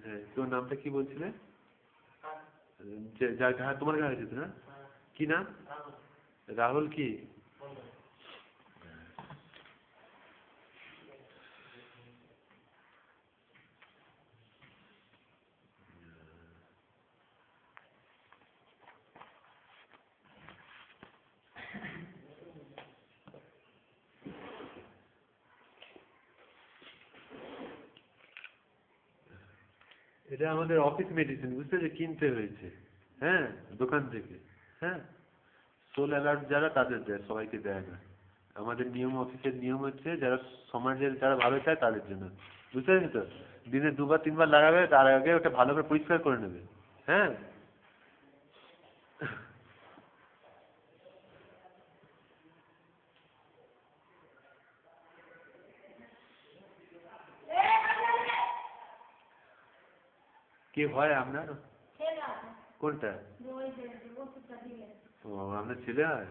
হ্যাঁ, তোর নামটা কি বলছিলে? যার ঘা তোমার ঘা হয়েছে তো, না? কি নাম? রাহুল কি? এটা আমাদের অফিস মেডিসিন, বুঝতে যে কিনতে হয়েছে। হ্যাঁ, দোকান থেকে। হ্যাঁ, সোল অ্যালার্ট যারা তাদের দেয়, সবাইকে দেয় না। আমাদের নিয়ম, অফিসের নিয়ম হচ্ছে যারা সমাজের যারা ভালো চায় তাদের জন্য। বুঝতে পেরেছি তো? দিনে 2 বার 3 বার লাগাবে, তার আগে ওটা ভালো করে পরিষ্কার করে নেবে। হ্যাঁ। কে হয় আপনার? কোনটা? ও, আপনার ছেলে হয়?